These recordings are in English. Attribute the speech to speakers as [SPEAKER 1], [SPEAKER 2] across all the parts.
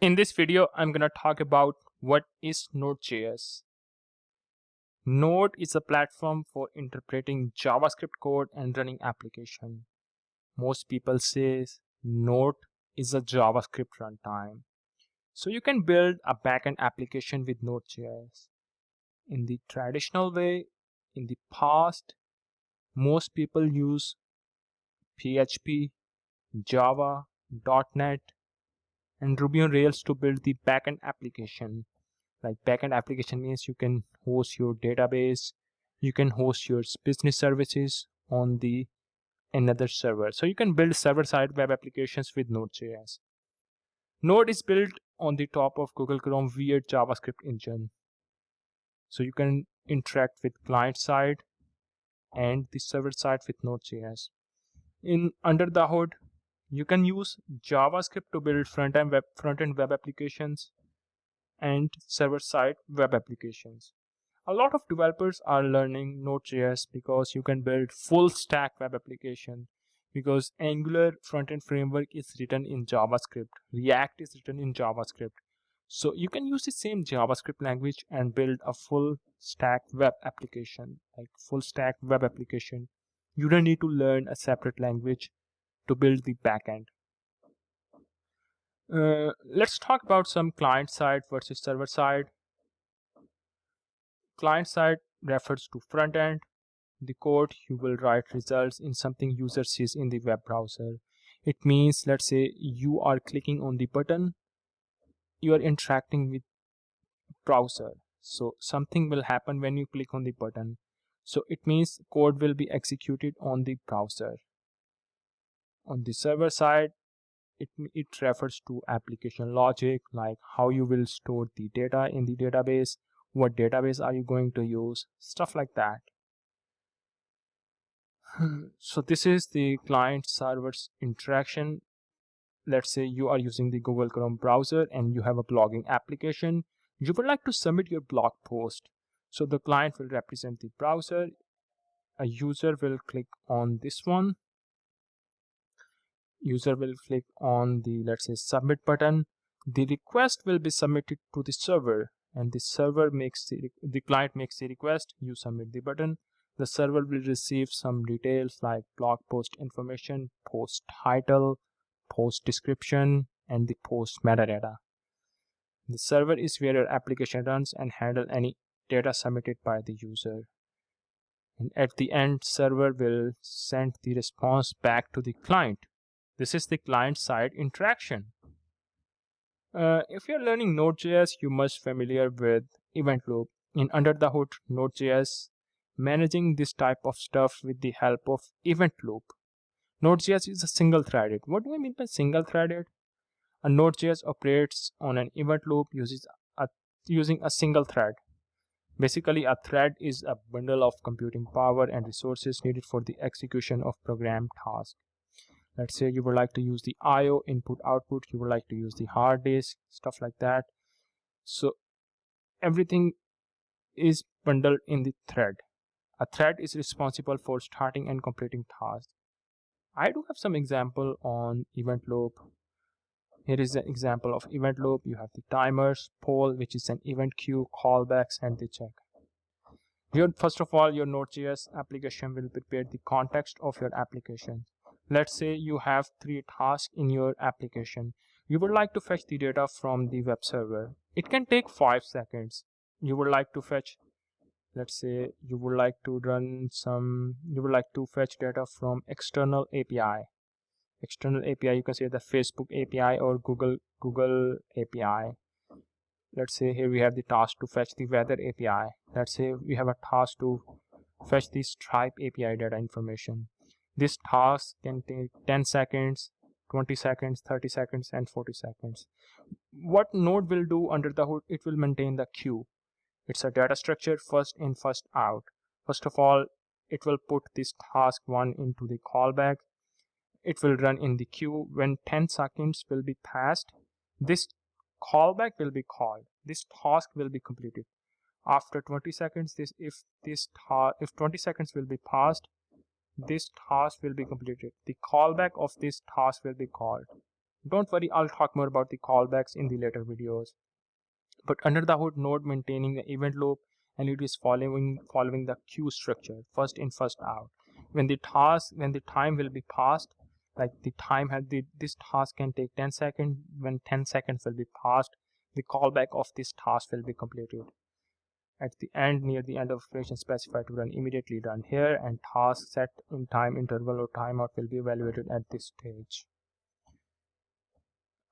[SPEAKER 1] In this video, I'm going to talk about what is Node.js. Node is a platform for interpreting JavaScript code and running application. Most people say Node is a JavaScript runtime. So you can build a backend application with Node.js. In the traditional way, in the past, most people use PHP, Java, .NET, and Ruby on Rails to build the backend application. Like backend application means you can host your database, you can host your business services on the another server. So you can build server-side web applications with Node.js. Node is built on the top of Google Chrome via JavaScript engine. So you can interact with client side and the server side with Node.js. Under the hood, you can use JavaScript to build front-end web applications and server-side web applications. A lot of developers are learning Node.js because you can build full stack web application, because Angular front-end framework is written in JavaScript, React is written in JavaScript. So you can use the same JavaScript language and build a full stack web application, like full stack web application. You don't need to learn a separate language to build the backend. Let's talk about some client side versus server side. Client side refers to front end. The code you will write results in something user sees in the web browser. It means, let's say you are clicking on the button, you are interacting with browser. So something will happen when you click on the button. So it means code will be executed on the browser. On the server side, it refers to application logic, like how you will store the data in the database, what database are you going to use, stuff like that. So this is the client server's interaction. Let's say you are using the Google Chrome browser and you have a blogging application. You would like to submit your blog post. So the client will represent the browser. A user will click on this one. User will click on the, let's say, submit button. The request will be submitted to the server, and the server makes the client makes the request. You submit the button. The server will receive some details like blog post information, post title, post description, and the post metadata. The server is where your application runs and handle any data submitted by the user. And at the end, server will send the response back to the client. This is the client side interaction. If you're learning Node.js, you must be familiar with event loop. In under the hood Node.js, managing this type of stuff with the help of event loop. Node.js is a single-threaded. What do I mean by single-threaded? A Node.js operates on an event loop using a single thread. Basically, a thread is a bundle of computing power and resources needed for the execution of programmed tasks. Let's say you would like to use the I/O input output, you would like to use the hard disk, stuff like that. So everything is bundled in the thread. A thread is responsible for starting and completing tasks. I do have some example on event loop. Here is an example of event loop. You have the timers, poll, which is an event queue, callbacks, and the check. First of all, your Node.js application will prepare the context of your application. Let's say you have 3 tasks in your application. You would like to fetch the data from the web server. It can take 5 seconds. You would like to fetch, let's say you would like to fetch data from external API. External API, you can say the Facebook API or Google API. Let's say here we have the task to fetch the weather API. Let's say we have a task to fetch the Stripe API data information. This task can take 10 seconds, 20 seconds, 30 seconds, and 40 seconds. What Node will do under the hood, it will maintain the queue. It's a data structure, first in, first out. First of all, it will put this task 1 into the callback. It will run in the queue. When 10 seconds will be passed, this callback will be called. This task will be completed. After 20 seconds, if 20 seconds will be passed, this task will be completed. The callback of this task will be called. Don't worry, I'll talk more about the callbacks in the later videos. But under the hood, Node maintaining the event loop, and it is following the queue structure, first in, first out. When the time will be passed, like the time had this task can take 10 seconds. When 10 seconds will be passed, the callback of this task will be completed. At the end, near the end of operation specified to run, immediately run here, and task set in time interval or timeout will be evaluated at this stage.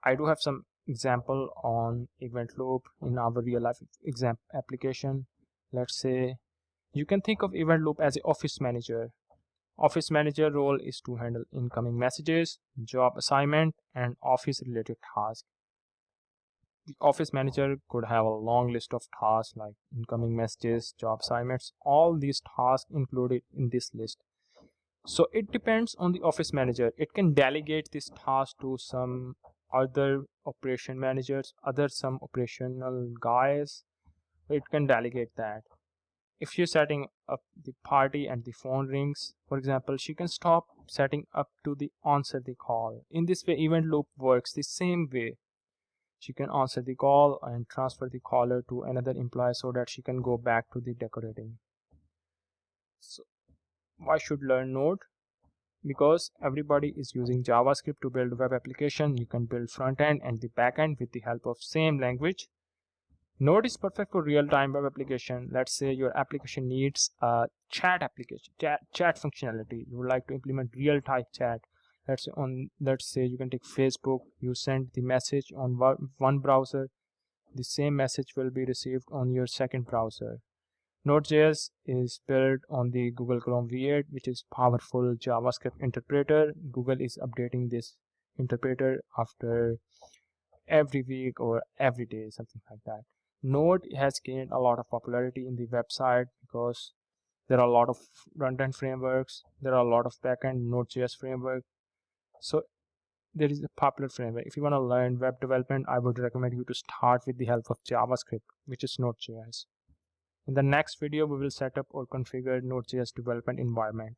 [SPEAKER 1] I do have some example on event loop in our real life example application. Let's say you can think of event loop as an office manager. Office manager role is to handle incoming messages, job assignment, and office related tasks. The office manager could have a long list of tasks like incoming messages, job assignments, all these tasks included in this list. So it depends on the office manager. It can delegate this task to some other operation managers, some operational guys. It can delegate that. If you're setting up the party and the phone rings, for example, she can stop setting up to the answer the call. In this way, event loop works the same way. She can answer the call and transfer the caller to another employee so that she can go back to the decorating. So why should learn Node? Because everybody is using JavaScript to build web application. You can build front end and the back end with the help of same language. Node is perfect for real-time web application. Let's say your application needs a chat application, chat functionality. You would like to implement real-time chat. Let's say you can take Facebook. You send the message on one browser. The same message will be received on your second browser. Node.js is built on the Google Chrome V8, which is powerful JavaScript interpreter. Google is updating this interpreter after every week or every day, something like that. Node has gained a lot of popularity in the website because there are a lot of runtime frameworks, there are a lot of backend Node.js framework. So there is a popular framework. If you want to learn web development, I would recommend you to start with the help of JavaScript, which is Node.js. In the next video, we will set up or configure Node.js development environment.